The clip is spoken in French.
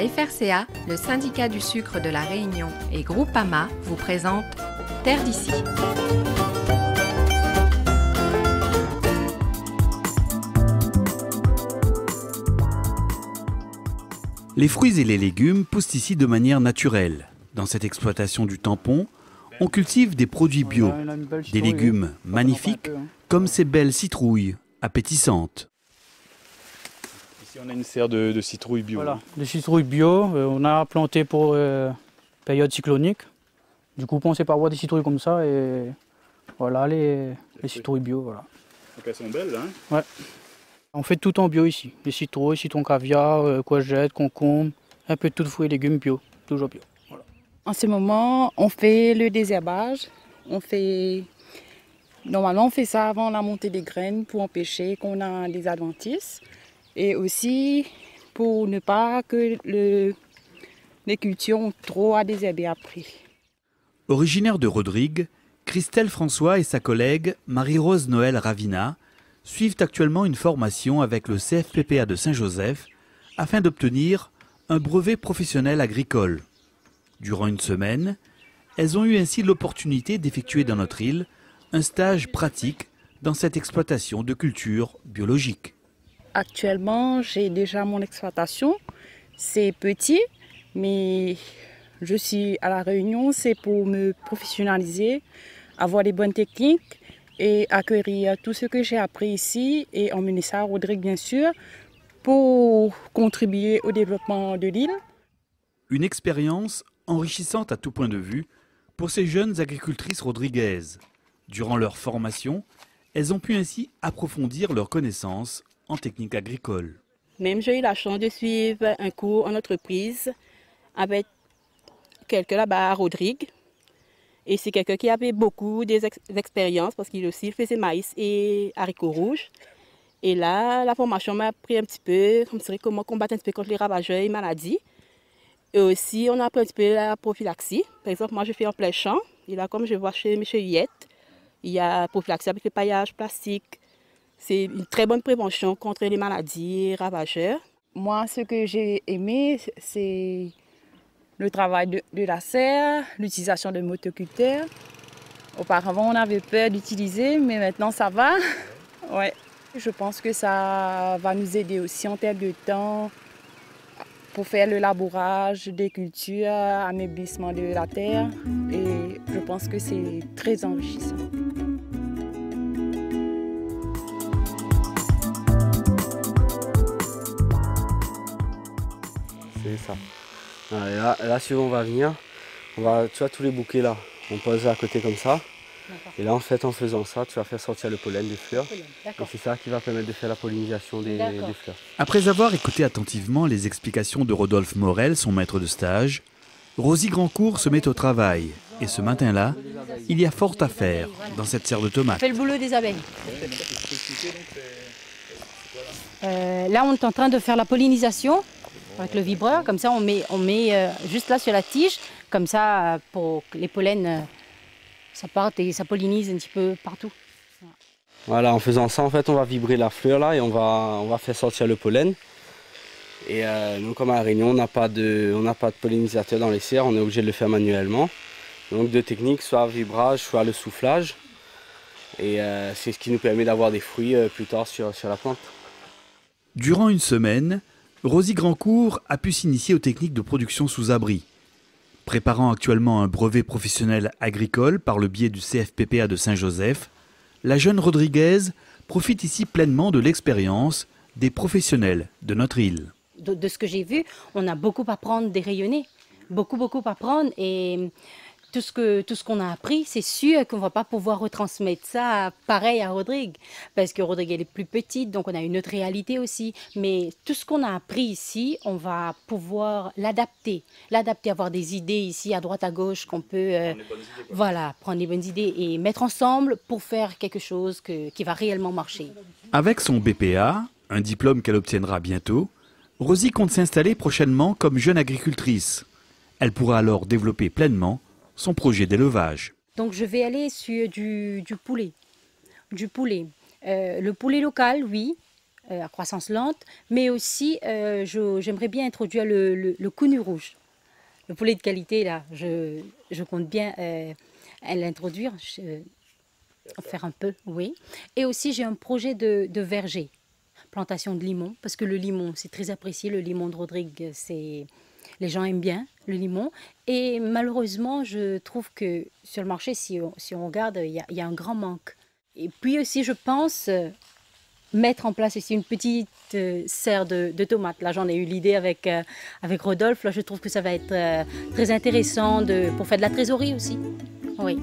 La FRCA, le syndicat du sucre de la Réunion et Groupama vous présentent Terre d'ici. Les fruits et les légumes poussent ici de manière naturelle. Dans cette exploitation du tampon, on cultive des produits bio, des légumes magnifiques comme ces belles citrouilles appétissantes. Ici on a une serre de citrouilles bio. Voilà, des citrouilles bio, on a planté pour période cyclonique. Du coup on ne pensait pas avoir des citrouilles comme ça et voilà les citrouilles bio. Voilà. Donc elles sont belles hein? Ouais. On fait tout en bio ici, les citrouilles, citron caviar, courgettes, concombres, un peu de tout fruits et légumes bio, toujours bio. Voilà. En ce moment, on fait le désherbage. Normalement, on fait ça avant la montée des graines pour empêcher qu'on ait des adventices et aussi pour ne pas que les cultures ont trop à désherber après. Originaire de Rodrigue, Christelle François et sa collègue Marie-Rose Noël Ravina suivent actuellement une formation avec le CFPPA de Saint-Joseph afin d'obtenir un brevet professionnel agricole. Durant une semaine, elles ont eu ainsi l'opportunité d'effectuer dans notre île un stage pratique dans cette exploitation de culture biologique. Actuellement, j'ai déjà mon exploitation. C'est petit, mais je suis à La Réunion, c'est pour me professionnaliser, avoir les bonnes techniques et acquérir tout ce que j'ai appris ici et emmener ça à Rodrigue, bien sûr, pour contribuer au développement de l'île. Une expérience enrichissante à tout point de vue pour ces jeunes agricultrices rodriguaises. Durant leur formation, elles ont pu ainsi approfondir leurs connaissances en technique agricole. Même j'ai eu la chance de suivre un cours en entreprise avec quelqu'un là-bas à Rodrigue. Et c'est quelqu'un qui avait beaucoup d'expérience parce qu'il aussi faisait maïs et haricots rouges. Et là, la formation m'a appris un petit peu comment combattre un petit peu contre les ravageurs et maladies. Et aussi, on a appris un petit peu la prophylaxie. Par exemple, moi, je fais en plein champ. Et là, comme je vois chez M. Huyette, il y a prophylaxie avec le paillage plastique. C'est une très bonne prévention contre les maladies et ravageurs. Moi, ce que j'ai aimé, c'est le travail de la serre, l'utilisation de motoculteurs. Auparavant, on avait peur d'utiliser, mais maintenant, ça va. Ouais. Je pense que ça va nous aider aussi en termes de temps pour faire le labourage des cultures, ameublissement de la terre. Et je pense que c'est très enrichissant. C'est ça. Et là, si on va venir, tu vois tous les bouquets là, on pose à côté comme ça. Et là, en fait, en faisant ça, tu vas faire sortir le pollen des fleurs. Et c'est ça qui va permettre de faire la pollinisation des fleurs. Après avoir écouté attentivement les explications de Rodolphe Morel, son maître de stage, Rosie Grandcourt se met au travail. Et ce matin-là, il y a fort à faire dans cette serre de tomates. On fait le boulot des abeilles. Là, on est en train de faire la pollinisation avec le vibreur. Comme ça, on met juste là sur la tige, comme ça, pour que les pollens ça parte et ça pollinise un petit peu partout. Voilà, en faisant ça, en fait, on va vibrer la fleur là et on va faire sortir le pollen. Et nous, comme à La Réunion, on n'a pas de pollinisateur dans les serres, on est obligé de le faire manuellement. Donc deux techniques, soit vibrage, soit le soufflage. Et c'est ce qui nous permet d'avoir des fruits plus tard sur la plante. Durant une semaine, Rosie Grandcourt a pu s'initier aux techniques de production sous abri. Préparant actuellement un brevet professionnel agricole par le biais du CFPPA de Saint-Joseph, la jeune Rodriguaise profite ici pleinement de l'expérience des professionnels de notre île. De ce que j'ai vu, on a beaucoup à prendre des rayonnés, beaucoup à prendre et tout ce qu'on a appris, c'est sûr qu'on ne va pas pouvoir retransmettre ça pareil à Rodrigue, parce que Rodrigue elle est plus petite, donc on a une autre réalité aussi. Mais tout ce qu'on a appris ici, on va pouvoir l'adapter, avoir des idées ici à droite à gauche qu'on peut prendre les bonnes idées et mettre ensemble pour faire quelque chose qui va réellement marcher. Avec son BPA, un diplôme qu'elle obtiendra bientôt, Rosie compte s'installer prochainement comme jeune agricultrice. Elle pourra alors développer pleinement son projet d'élevage. Donc je vais aller sur du poulet. Le poulet local, oui. à croissance lente, mais aussi j'aimerais bien introduire le cougnou rouge. Le poulet de qualité, là, je compte bien l'introduire, faire un peu, oui. Et aussi, j'ai un projet de verger, plantation de limon, parce que le limon, c'est très apprécié. Le limon de Rodrigue, les gens aiment bien le limon. Et malheureusement, je trouve que sur le marché, si on regarde, il y a un grand manque. Et puis aussi, je pense mettre en place ici une petite serre de tomates. Là, j'en ai eu l'idée avec Rodolphe. Là, je trouve que ça va être très intéressant pour faire de la trésorerie aussi. Oui.